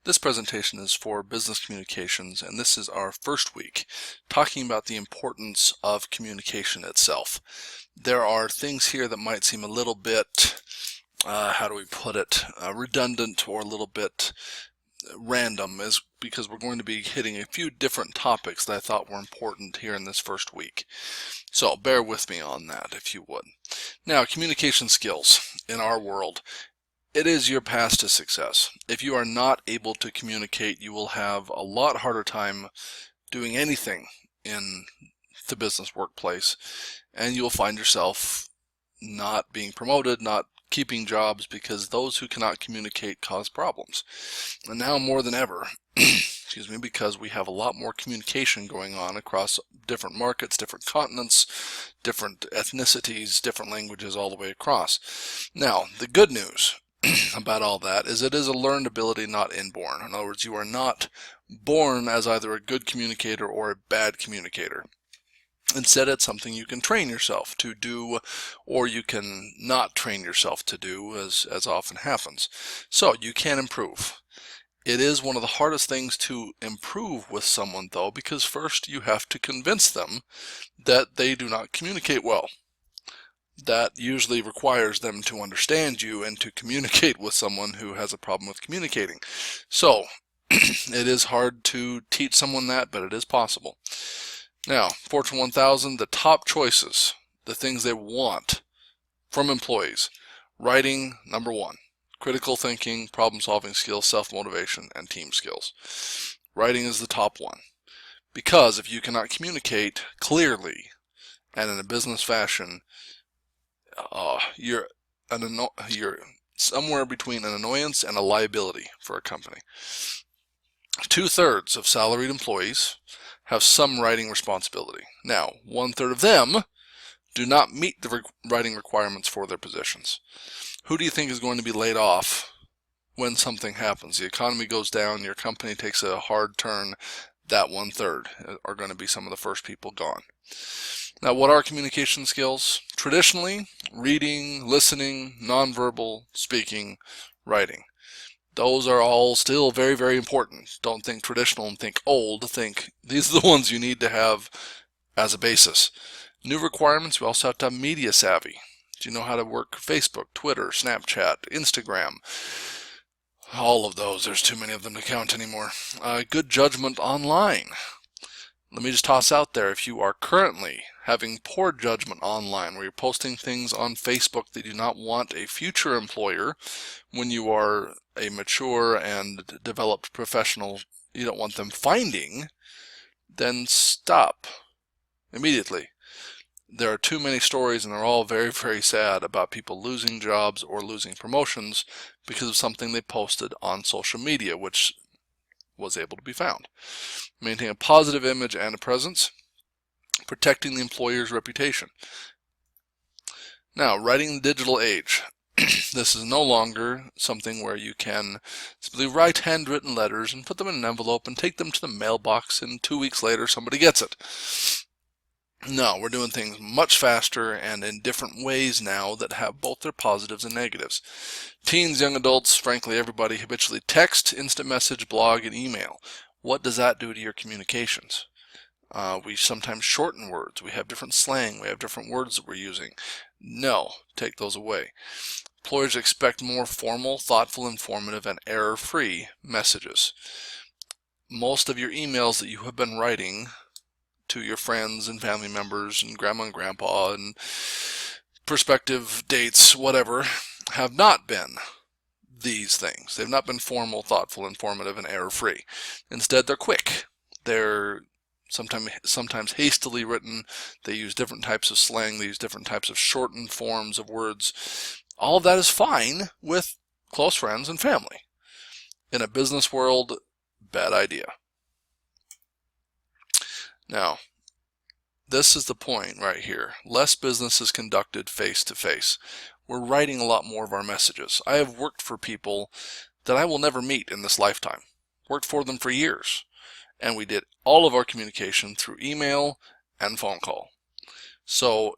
This presentation is for business communications, and this is our first week talking about the importance of communication itself. There are things here that might seem a little bit, how do we put it, redundant or a little bit random, because we're going to be hitting a few different topics that I thought were important here in this first week. So bear with me on that if you would. Now, communication skills in our world. It is your path to success. If you are not able to communicate, you will have a lot harder time doing anything in the business workplace, and you'll find yourself not being promoted, not keeping jobs, because those who cannot communicate cause problems. And now more than ever, excuse me, because we have a lot more communication going on across different markets, different continents, different ethnicities, different languages all the way across. Now, the good news about all that is it is a learned ability, not inborn. In other words, you are not born as either a good communicator or a bad communicator. Instead, it's something you can train yourself to do, or you can not train yourself to do, as often happens. So you can improve. It is one of the hardest things to improve with someone, though, because first you have to convince them that they do not communicate well. That usually requires them to understand you and to communicate with someone who has a problem with communicating. So it is hard to teach someone that, but it is possible. Now, Fortune 1000, the top choices, the things they want from employees. Writing, number one. Critical thinking, problem-solving skills, self-motivation, and team skills. Writing is the top one. Because if you cannot communicate clearly and in a business fashion, you're somewhere between an annoyance and a liability for a company. 2/3 of salaried employees have some writing responsibility. Now, 1/3 of them do not meet the writing requirements for their positions. Who do you think is going to be laid off when something happens? The economy goes down, your company takes a hard turn, that 1/3 are going to be some of the first people gone. Now, what are communication skills? Traditionally, reading, listening, nonverbal, speaking, writing. Those are all still very, very important. Don't think traditional and think old. Think these are the ones you need to have as a basis. New requirements, we also have to have media savvy. Do you know how to work Facebook, Twitter, Snapchat, Instagram? All of those. There's too many of them to count anymore. Good judgment online. Let me just toss out there, if you are currently having poor judgment online, where you're posting things on Facebook that you do not want a future employer, when you are a mature and developed professional, you don't want them finding, then stop immediately. There are too many stories, and they're all very, very sad, about people losing jobs or losing promotions because of something they posted on social media, which was able to be found. Maintain a positive image and a presence. Protecting the employer's reputation. Now, writing the digital age. This is no longer something where you can simply write handwritten letters and put them in an envelope and take them to the mailbox, and 2 weeks later somebody gets it. No, we're doing things much faster and in different ways now that have both their positives and negatives. Teens, young adults, frankly everybody, habitually text, instant message, blog, and email. What does that do to your communications? We sometimes shorten words. We have different slang. We have different words that we're using. No, take those away. Employers expect more formal, thoughtful, informative, and error-free messages. Most of your emails that you have been writing to your friends and family members and grandma and grandpa and prospective dates, whatever, have not been these things. They've not been formal, thoughtful, informative, and error-free. Instead, they're quick. They're sometimes hastily written. They use different types of slang. They use different types of shortened forms of words. All of that is fine with close friends and family. In a business world, bad idea. Now, this is the point right here. Less business is conducted face-to-face. We're writing a lot more of our messages. I have worked for people that I will never meet in this lifetime. Worked for them for years. And we did all of our communication through email and phone call. So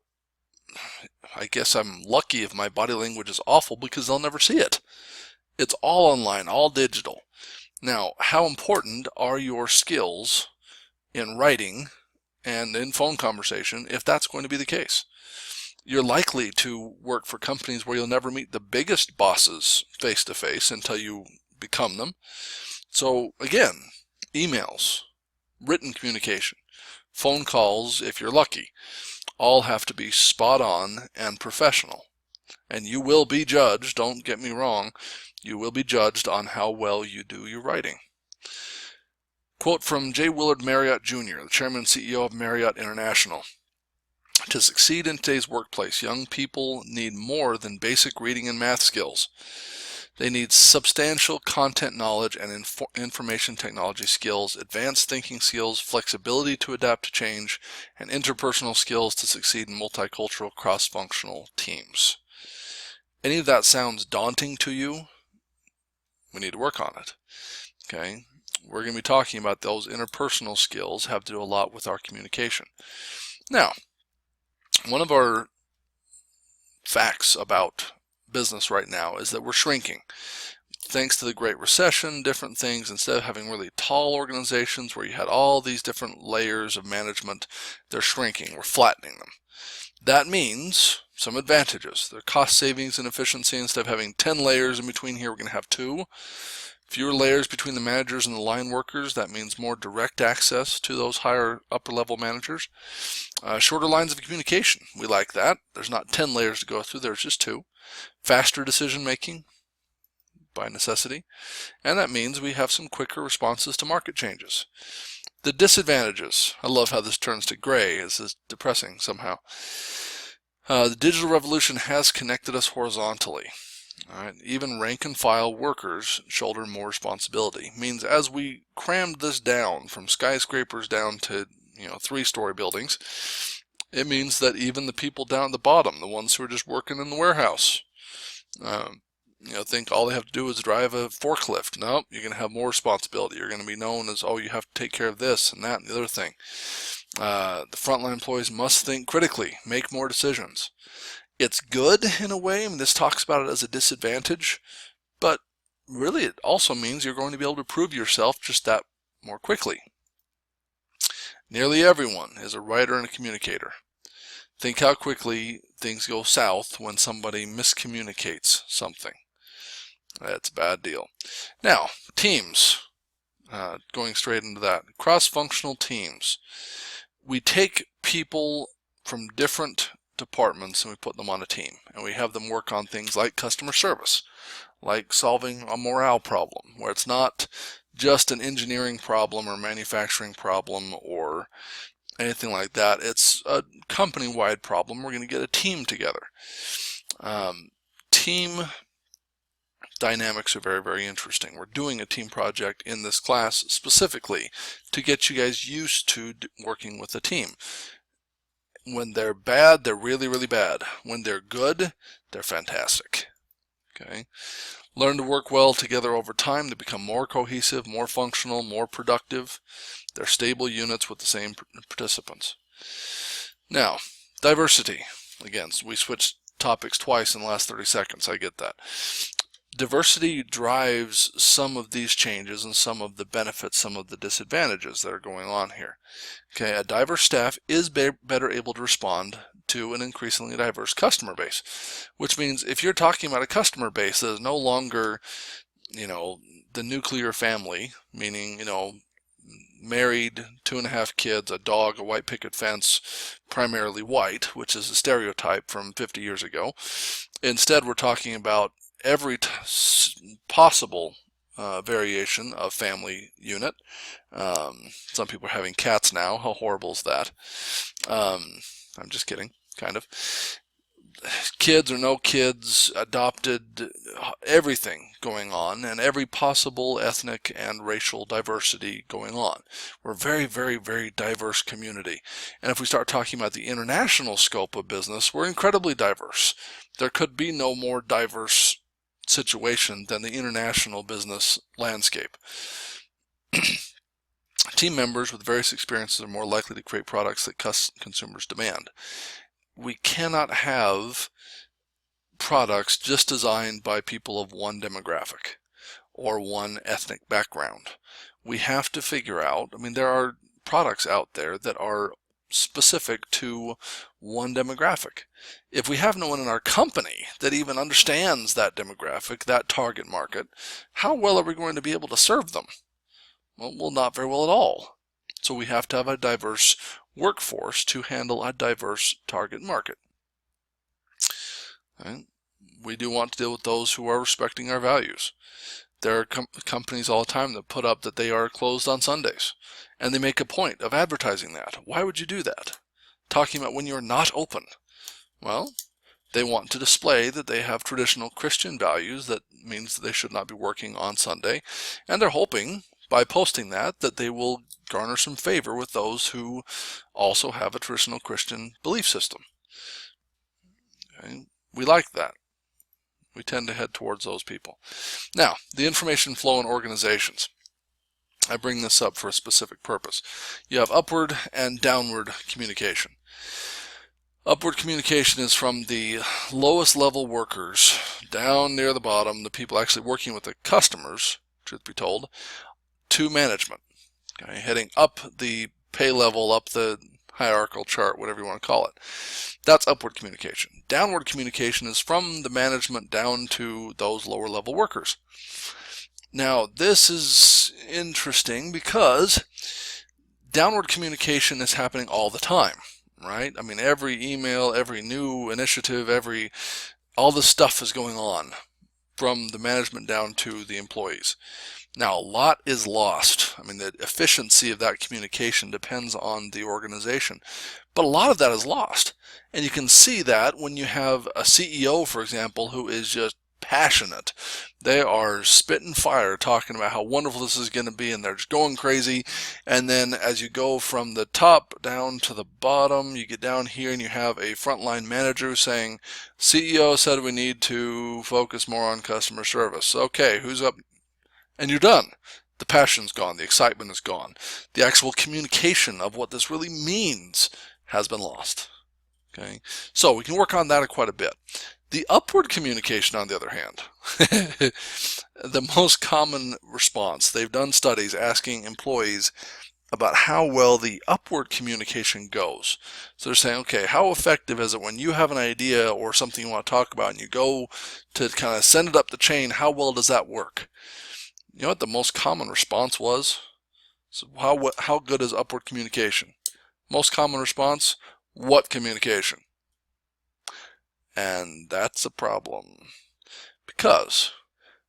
I guess I'm lucky if my body language is awful, because they'll never see it. It's all online, all digital. Now, how important are your skills in writing and in phone conversation if that's going to be the case? You're likely to work for companies where you'll never meet the biggest bosses face to face until you become them. So again, emails, written communication, phone calls, if you're lucky, all have to be spot on and professional. And you will be judged, don't get me wrong, you will be judged on how well you do your writing. Quote from J. Willard Marriott Jr., the chairman and CEO of Marriott International. To succeed in today's workplace, young people need more than basic reading and math skills. They need substantial content knowledge and information technology skills, advanced thinking skills, flexibility to adapt to change, and interpersonal skills to succeed in multicultural, cross-functional teams. Any of that sounds daunting to you? We need to work on it. Okay? We're going to be talking about those interpersonal skills have to do a lot with our communication. Now, one of our facts about business right now is that we're shrinking. Thanks to the Great Recession, different things, instead of having really tall organizations where you had all these different layers of management, they're shrinking. We're flattening them. That means some advantages. There are cost savings and efficiency. Instead of having 10 layers in between here, we're going to have 2. Fewer layers between the managers and the line workers. That means more direct access to those higher upper level managers. Shorter lines of communication. We like that. There's not 10 layers to go through. There's just 2. Faster decision making by necessity. And that means we have some quicker responses to market changes. The disadvantages. I love how this turns to gray. This is depressing somehow. The digital revolution has connected us horizontally. All right. Even rank and file workers shoulder more responsibility. Means as we crammed this down from skyscrapers down to 3-story buildings, it means that even the people down at the bottom, the ones who are just working in the warehouse, think all they have to do is drive a forklift. No, you're going to have more responsibility. You're going to be known as, oh, you have to take care of this and that and the other thing. The frontline employees must think critically, make more decisions. It's good in a way. I mean, this talks about it as a disadvantage, but really it also means you're going to be able to prove yourself just that more quickly. Nearly everyone is a writer and a communicator. Think how quickly things go south when somebody miscommunicates something. That's a bad deal. Now, teams. Going straight into that. Cross-functional teams. We take people from different departments and we put them on a team. And we have them work on things like customer service, like solving a morale problem, where it's not just an engineering problem or manufacturing problem or anything like that. It's a company-wide problem. We're going to get a team together. Team dynamics are very, very interesting. We're doing a team project in this class specifically to get you guys used to working with a team. When they're bad, they're really, really bad. When they're good, they're fantastic. Okay? Learn to work well together over time. They become more cohesive, more functional, more productive. They're stable units with the same participants. Now, diversity. Again, so we switched topics twice in the last 30 seconds. I get that. Diversity drives some of these changes and some of the benefits, some of the disadvantages that are going on here. Okay, a diverse staff is better able to respond to an increasingly diverse customer base, which means if you're talking about a customer base that is no longer, the nuclear family, meaning, married, 2.5 kids, a dog, a white picket fence, primarily white, which is a stereotype from 50 years ago. Instead, we're talking about every possible variation of family unit. Some people are having cats now. How horrible is that? I'm just kidding, kind of. Kids or no kids, adopted, everything going on, and every possible ethnic and racial diversity going on. We're a very, very, very diverse community. And if we start talking about the international scope of business, we're incredibly diverse. There could be no more diverse situation than the international business landscape. Team members with various experiences are more likely to create products that consumers demand. We cannot have products just designed by people of one demographic or one ethnic background. We have to figure out, I mean, there are products out there that are specific to one demographic. If we have no one in our company that even understands that demographic, that target market, how well are we going to be able to serve them? Well, not very well at all. So we have to have a diverse workforce to handle a diverse target market. Right? We do want to deal with those who are respecting our values. There are companies all the time that put up that they are closed on Sundays, and they make a point of advertising that. Why would you do that? Talking about when you're not open. Well, they want to display that they have traditional Christian values. That means that they should not be working on Sunday, and they're hoping by posting that they will garner some favor with those who also have a traditional Christian belief system. Okay? We like that. We tend to head towards those people. Now, the information flow in organizations. I bring this up for a specific purpose. You have upward and downward communication. Upward communication is from the lowest level workers down near the bottom, the people actually working with the customers, truth be told, to management. Okay, heading up the pay level, up the hierarchical chart, whatever you want to call it. That's upward communication. Downward communication is from the management down to those lower level workers. Now, this is interesting because downward communication is happening all the time, right? I mean, every email, every new initiative, all this stuff is going on from the management down to the employees. Now, a lot is lost. I mean, the efficiency of that communication depends on the organization, but a lot of that is lost. And you can see that when you have a CEO, for example, who is just passionate. They are spitting fire talking about how wonderful this is going to be, and they're just going crazy. And then as you go from the top down to the bottom, you get down here and you have a frontline manager saying, CEO said we need to focus more on customer service. Okay, who's up? And you're done. The passion's gone. The excitement is gone. The actual communication of what this really means has been lost. Okay, so we can work on that quite a bit. The upward communication, on the other hand, the most common response, they've done studies asking employees about how well the upward communication goes. So they're saying, okay, how effective is it when you have an idea or something you want to talk about and you go to kind of send it up the chain, how well does that work? You know what the most common response was? So how good is upward communication? Most common response, what communication? And that's a problem because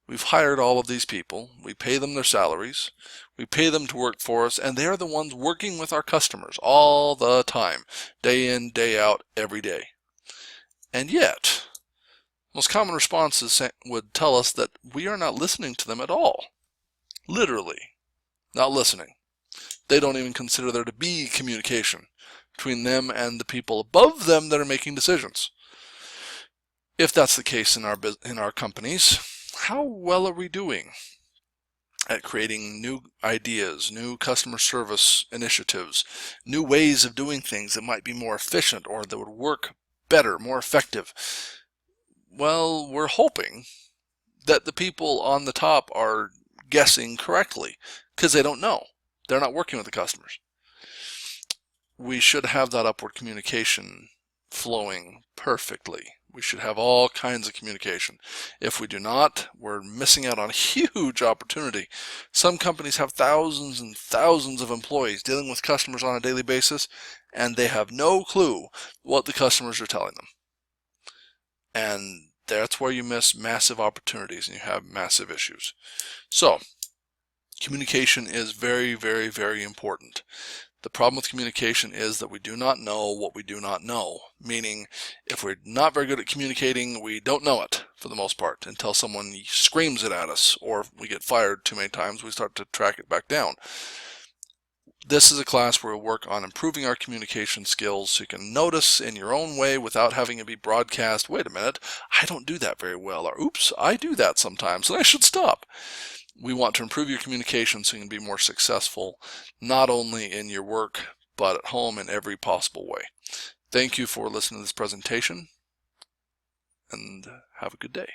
we've hired all of these people, we pay them their salaries, we pay them to work for us, and they are the ones working with our customers all the time, day in, day out, every day. And yet, most common responses would tell us that we are not listening to them at all. Literally, not listening. They don't even consider there to be communication between them and the people above them that are making decisions. If that's the case in our companies, how well are we doing at creating new ideas, new customer service initiatives, new ways of doing things that might be more efficient or that would work better, more effective? Well, we're hoping that the people on the top are guessing correctly because they don't know. They're not working with the customers. We should have that upward communication flowing perfectly. We should have all kinds of communication. If we do not, we're missing out on a huge opportunity. Some companies have thousands and thousands of employees dealing with customers on a daily basis, and they have no clue what the customers are telling them. And that's where you miss massive opportunities and you have massive issues. So, communication is very, very, very important. The problem with communication is that we do not know what we do not know. Meaning, if we're not very good at communicating, we don't know it for the most part until someone screams it at us, or if we get fired too many times, we start to track it back down. This is a class where we work on improving our communication skills so you can notice in your own way without having it be broadcast, wait a minute, I don't do that very well, or oops, I do that sometimes and I should stop. We want to improve your communication so you can be more successful, not only in your work, but at home in every possible way. Thank you for listening to this presentation, and have a good day.